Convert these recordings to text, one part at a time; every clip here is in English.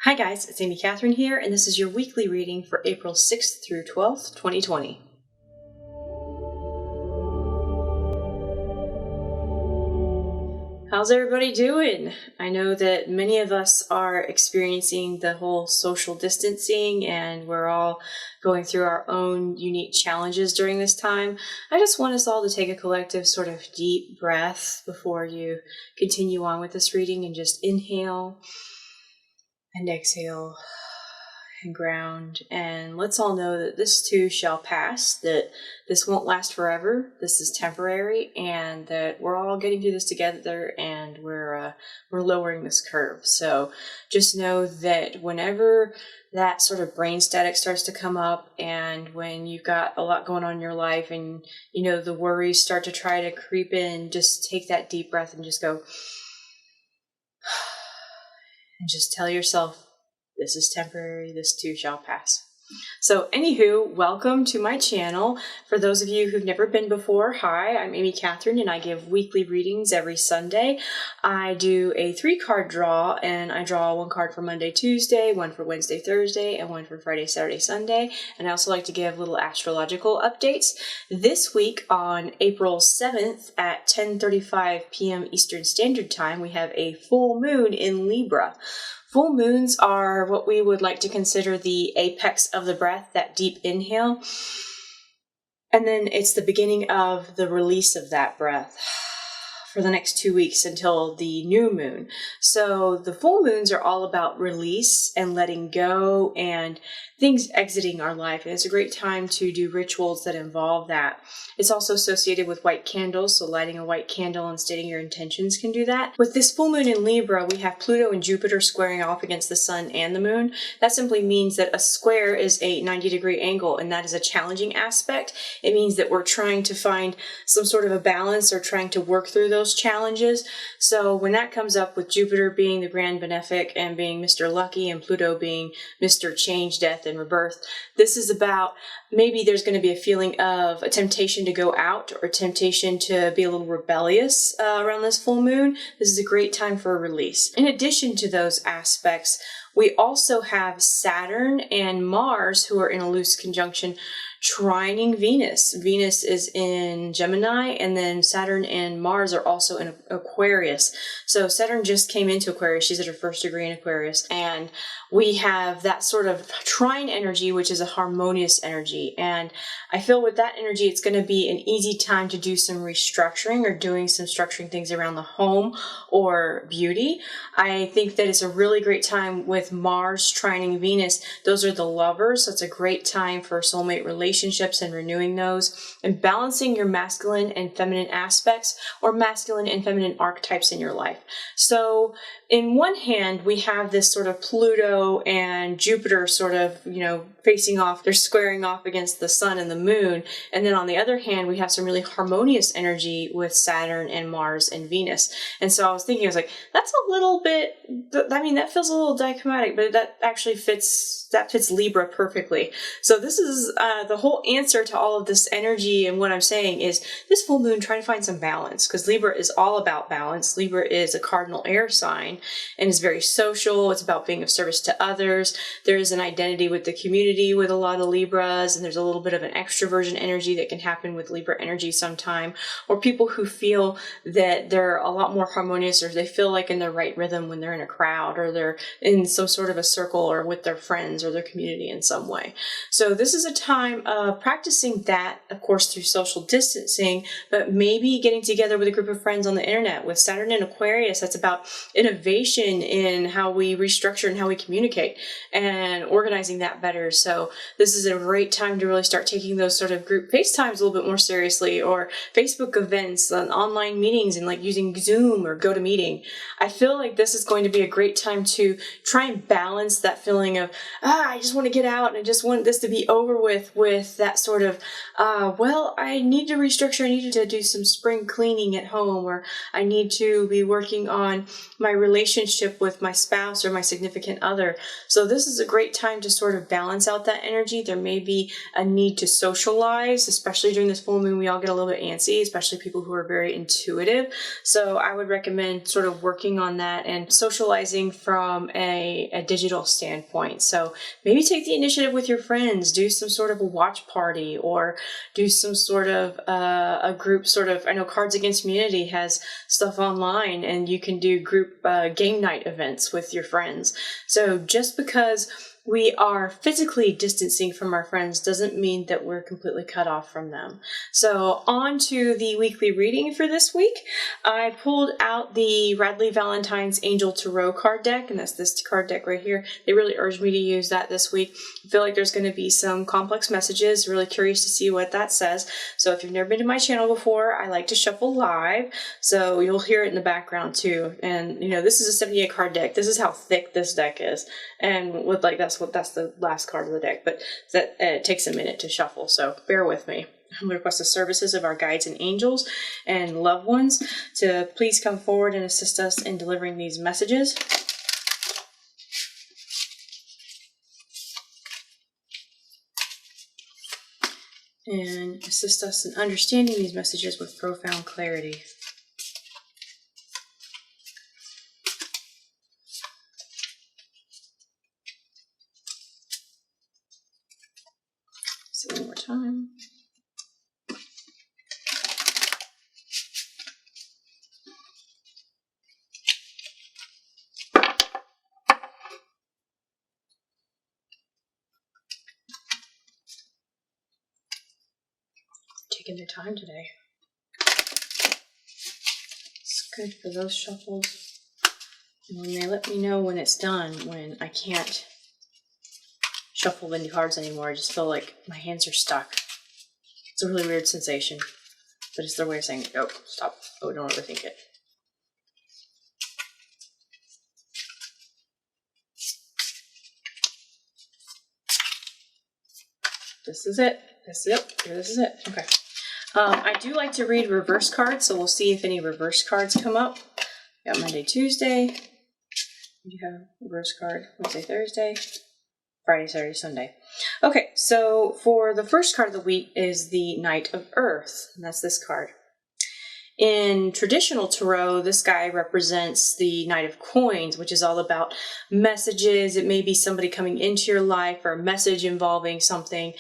Hi guys, it's Amy Catherine here, and this is your weekly reading for April 6th through 12th, 2020. How's everybody doing? I know that many of us are experiencing the whole social distancing and we're all going through our own unique challenges during this time. I just want us all to take a collective sort of deep breath before you continue on with this reading and just inhale and exhale and ground, and let's all know that this too shall pass, that this won't last forever, this is temporary, and that we're all getting through this together, and we're lowering this curve. So just know that whenever that sort of brain static starts to come up, and when you've got a lot going on in your life and the worries start to try to creep in, just take that deep breath and just go and just tell yourself, this is temporary, this too shall pass. So anywho, welcome to my channel. For those of you who've never been before, hi, I'm Amy Catherine and I give weekly readings every Sunday. I do a 3-card draw, and I draw 1 card for Monday, Tuesday, 1 for Wednesday, Thursday, and 1 for Friday, Saturday, Sunday. And I also like to give little astrological updates. This week on April 7th at 10:35 p.m. Eastern Standard Time, we have a full moon in Libra. Full moons are what we would like to consider the apex of the breath, that deep inhale. And then it's the beginning of the release of that breath for the next 2 weeks until the new moon. So the full moons are all about release and letting go and things exiting our life. And it's a great time to do rituals that involve that. It's also associated with white candles, so lighting a white candle and stating your intentions can do that. With this full moon in Libra, we have Pluto and Jupiter squaring off against the sun and the moon. That simply means that a square is a 90-degree angle, and that is a challenging aspect. It means that we're trying to find some sort of a balance or trying to work through those challenges. So when that comes up with Jupiter being the grand benefic and being Mr. Lucky and Pluto being Mr. Change, Death, and Rebirth, this is about maybe there's going to be a feeling of a temptation to go out or a temptation to be a little rebellious around this full moon. This is a great time for a release. In addition to those aspects, we also have Saturn and Mars, who are in a loose conjunction, trining Venus. Venus is in Gemini, and then Saturn and Mars are also in Aquarius. So Saturn just came into Aquarius. She's at her 1st degree in Aquarius. And we have that sort of trine energy, which is a harmonious energy. And I feel with that energy, it's going to be an easy time to do some restructuring or doing some structuring things around the home or beauty. I think that it's a really great time with Mars trining Venus. Those are the lovers. So it's a great time for soulmate relationships and renewing those and balancing your masculine and feminine aspects or masculine and feminine archetypes in your life. So in one hand, we have this sort of Pluto and Jupiter sort of, facing off. They're squaring off against the sun and the moon. And then on the other hand, we have some really harmonious energy with Saturn and Mars and Venus. And so I was thinking, I was like, that's a little bit, that feels a little dichromatic, but that actually fits Libra perfectly. So this is the whole answer to all of this energy, and what I'm saying is this full moon, try to find some balance, because Libra is all about balance. Libra is a cardinal air sign and is very social. It's about being of service to others. There is an identity with the community with a lot of Libras, and there's a little bit of an extroversion energy that can happen with Libra energy sometime, or people who feel that they're a lot more harmonious, or they feel like in their right rhythm when they're in a crowd, or they're in some sort of a circle or with their friends or their community in some way. So this is a time of practicing that, of course, through social distancing, but maybe getting together with a group of friends on the internet. With Saturn in Aquarius, that's about innovation in how we restructure and how we communicate and organizing that better. So this is a great time to really start taking those sort of group FaceTimes a little bit more seriously, or Facebook events and online meetings, and like using Zoom or GoToMeeting. I feel like this is going to be a great time to try and balance that feeling of, I just want to get out and I just want this to be over with that sort of, I need to restructure, I need to do some spring cleaning at home, or I need to be working on my relationship relationship with my spouse or my significant other. So this is a great time to sort of balance out that energy. There may be a need to socialize, especially during this full moon. We all get a little bit antsy, especially people who are very intuitive. So I would recommend sort of working on that and socializing from a digital standpoint. So maybe take the initiative with your friends, do some sort of a watch party, or do some sort of a group sort of, I know Cards Against Humanity has stuff online, and you can do group game night events with your friends. So just because we are physically distancing from our friends doesn't mean that we're completely cut off from them. So on to the weekly reading for this week. I pulled out the Radley Valentine's Angel Tarot card deck, and that's this card deck right here. They really urged me to use that this week. I feel like there's going to be some complex messages. Really curious to see what that says. So if you've never been to my channel before, I like to shuffle live, so you'll hear it in the background too. And this is a 78 card deck. This is how thick this deck is, and with that's the last card of the deck, but that it takes a minute to shuffle, so bear with me. I'm going to request the services of our guides and angels and loved ones to please come forward and assist us in delivering these messages. And assist us in understanding these messages with profound clarity. So one more time. Taking their time today. It's good for those shuffles. And when they let me know when it's done, when I can't shuffle any cards anymore, I just feel like my hands are stuck. It's a really weird sensation, but it's their way of saying, oh, stop. Oh, don't overthink it. This is it. This is it. This is it. Okay. I do like to read reverse cards, so we'll see if any reverse cards come up. Got Monday, Tuesday. You have reverse card Wednesday, Thursday, Friday, Saturday, Sunday. Okay, so for the first card of the week is the Knight of Earth, and that's this card. In traditional tarot, this guy represents the Knight of Coins, which is all about messages. It may be somebody coming into your life or a message involving something.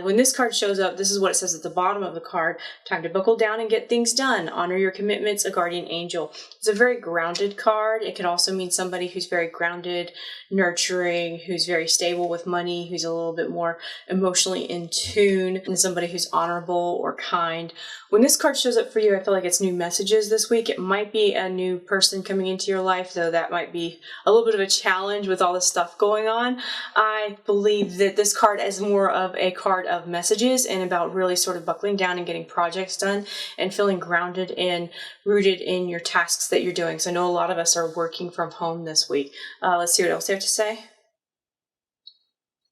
When this card shows up, this is what it says at the bottom of the card. Time to buckle down and get things done. Honor your commitments, a guardian angel. It's a very grounded card. It could also mean somebody who's very grounded, nurturing, who's very stable with money, who's a little bit more emotionally in tune, and somebody who's honorable or kind. When this card shows up for you, I feel like it's new messages this week. It might be a new person coming into your life, though that might be a little bit of a challenge with all this stuff going on. I believe that this card is more of a card of messages and about really sort of buckling down and getting projects done and feeling grounded and rooted in your tasks that you're doing. So I know a lot of us are working from home this week. Let's see what else they have to say.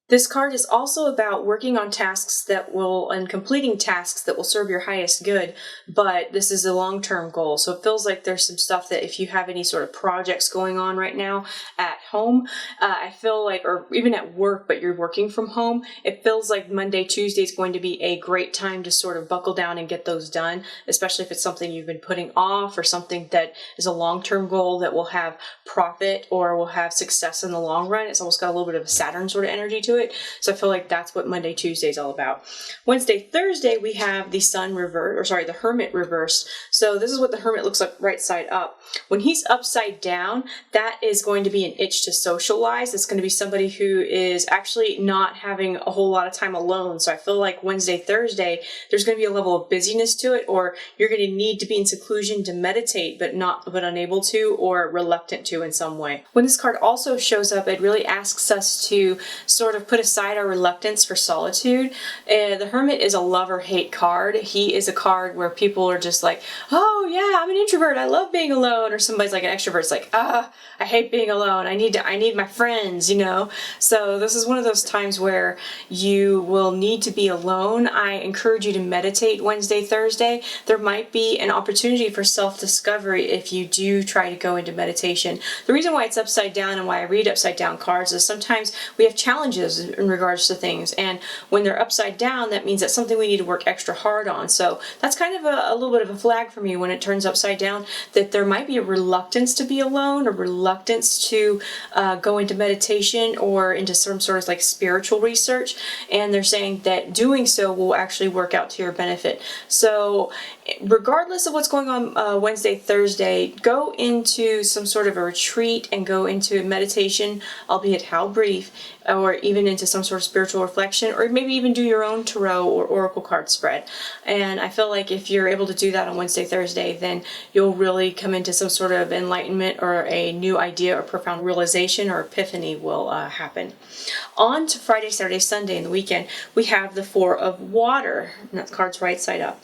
This card is also about working on tasks and completing tasks that will serve your highest good, but this is a long-term goal. So it feels like there's some stuff that if you have any sort of projects going on right now at home, I feel like, or even at work, but you're working from home, it feels like Monday, Tuesday is going to be a great time to sort of buckle down and get those done, especially if it's something you've been putting off or something that is a long-term goal that will have profit or will have success in the long run. It's almost got a little bit of a Saturn sort of energy to it. So I feel like that's what Monday, Tuesday is all about. Wednesday, Thursday, we have the the Hermit reversed. So this is what the Hermit looks like right side up. When he's upside down, that is going to be an itch to socialize. It's going to be somebody who is actually not having a whole lot of time alone. So I feel like Wednesday, Thursday, there's going to be a level of busyness to it, or you're going to need to be in seclusion to meditate, but unable to, or reluctant to in some way. When this card also shows up, it really asks us to sort of of put aside our reluctance for solitude. The Hermit is a love or hate card. He is a card where people are just like, oh yeah, I'm an introvert, I love being alone. Or somebody's like an extrovert, it's like, I hate being alone. I need my friends, you know? So this is one of those times where you will need to be alone. I encourage you to meditate Wednesday, Thursday. There might be an opportunity for self-discovery if you do try to go into meditation. The reason why it's upside down and why I read upside down cards is sometimes we have challenges in regards to things, and when they're upside down, that means that's something we need to work extra hard on. So that's kind of a little bit of a flag for me when it turns upside down, that there might be a reluctance to be alone, a reluctance to go into meditation or into some sort of like spiritual research, and they're saying that doing so will actually work out to your benefit. So regardless of what's going on Wednesday, Thursday, go into some sort of a retreat and go into meditation, albeit how brief, or even into some sort of spiritual reflection, or maybe even do your own tarot or oracle card spread. And I feel like if you're able to do that on Wednesday, Thursday, then you'll really come into some sort of enlightenment, or a new idea or profound realization or epiphany will happen. On to Friday, Saturday, Sunday, and the weekend, we have the Four of Water, and that card's right side up.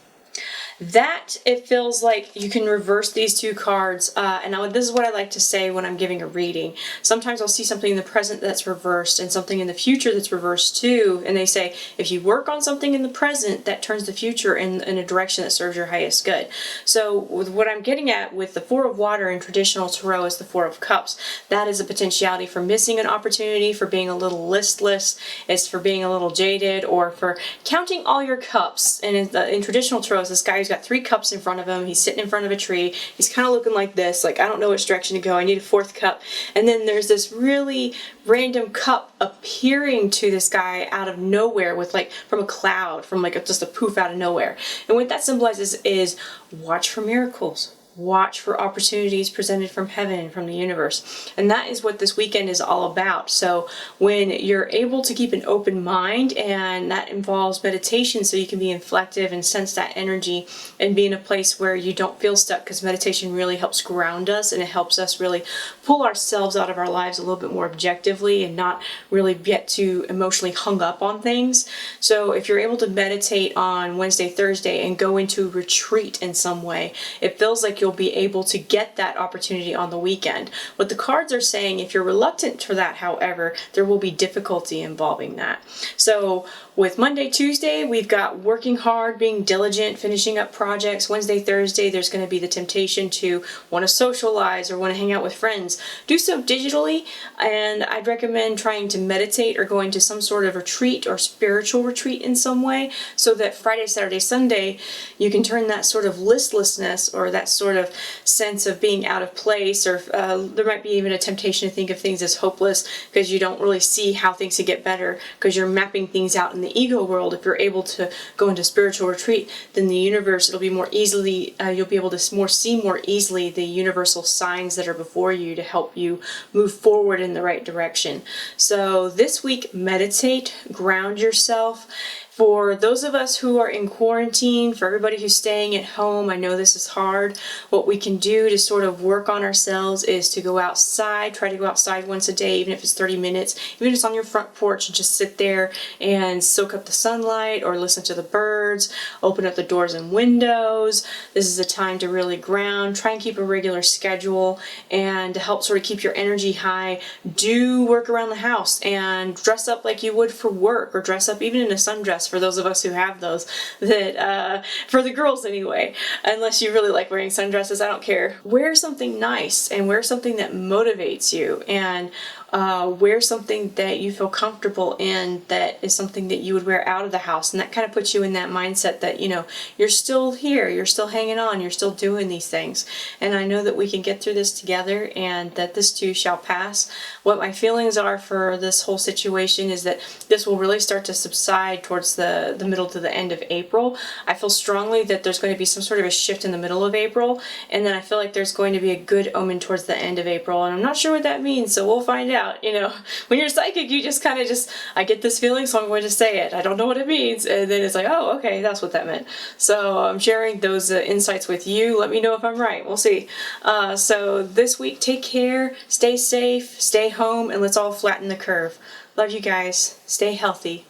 That, it feels like you can reverse these two cards, and this is what I like to say when I'm giving a reading. Sometimes I'll see something in the present that's reversed and something in the future that's reversed too, and they say if you work on something in the present, that turns the future in a direction that serves your highest good. So with what I'm getting at with the Four of Water in traditional tarot is the Four of Cups. That is a potentiality for missing an opportunity, for being a little listless, it's for being a little jaded, or for counting all your cups. And in traditional tarot, this guy who's got 3 cups in front of him, he's sitting in front of a tree, he's kind of looking like this, like I don't know which direction to go, I need a 4th cup. And then there's this really random cup appearing to this guy out of nowhere, with like from a cloud, from like just a poof out of nowhere. And what that symbolizes is watch for miracles. Watch for opportunities presented from heaven, from the universe. And that is what this weekend is all about. So when you're able to keep an open mind, and that involves meditation so you can be inflective and sense that energy and be in a place where you don't feel stuck, because meditation really helps ground us, and it helps us really pull ourselves out of our lives a little bit more objectively and not really get too emotionally hung up on things. So if you're able to meditate on Wednesday, Thursday, and go into retreat in some way, it feels like you'll be able to get that opportunity on the weekend. What the cards are saying, if you're reluctant for that, however, there will be difficulty involving that. So with Monday, Tuesday, we've got working hard, being diligent, finishing up projects. Wednesday, Thursday, there's going to be the temptation to want to socialize or want to hang out with friends. Do so digitally, and I'd recommend trying to meditate or going to some sort of retreat or spiritual retreat in some way, so that Friday, Saturday, Sunday, you can turn that sort of listlessness or that sort of sense of being out of place, or there might be even a temptation to think of things as hopeless because you don't really see how things could get better, because you're mapping things out in the ego world. If you're able to go into spiritual retreat, then the universe, it'll be more easily, you'll be able to see more easily the universal signs that are before you to help you move forward in the right direction. So this week, meditate, ground yourself. For those of us who are in quarantine, for everybody who's staying at home, I know this is hard. What we can do to sort of work on ourselves is to go outside, try to go outside once a day, even if it's 30 minutes, even if it's on your front porch, and just sit there and soak up the sunlight or listen to the birds, open up the doors and windows. This is a time to really ground, try and keep a regular schedule, and to help sort of keep your energy high, do work around the house and dress up like you would for work, or dress up even in a sundress for those of us who have those, that for the girls anyway, unless you really like wearing sundresses, I don't care. Wear something nice, and wear something that motivates you, and wear something that you feel comfortable in, that is something that you would wear out of the house, and that kind of puts you in that mindset that, you know, you're still here, you're still hanging on, you're still doing these things. And I know that we can get through this together, and that this too shall pass. What my feelings are for this whole situation is that this will really start to subside towards the middle to the end of April. I feel strongly that there's going to be some sort of a shift in the middle of April, and then I feel like there's going to be a good omen towards the end of April, and I'm not sure what that means, so we'll find out. out, when you're psychic, you just kind of I get this feeling, so I'm going to say it. I don't know what it means. And then it's like, oh, okay, that's what that meant. So I'm sharing those insights with you. Let me know if I'm right. We'll see. So this week, take care, stay safe, stay home, and let's all flatten the curve. Love you guys. Stay healthy.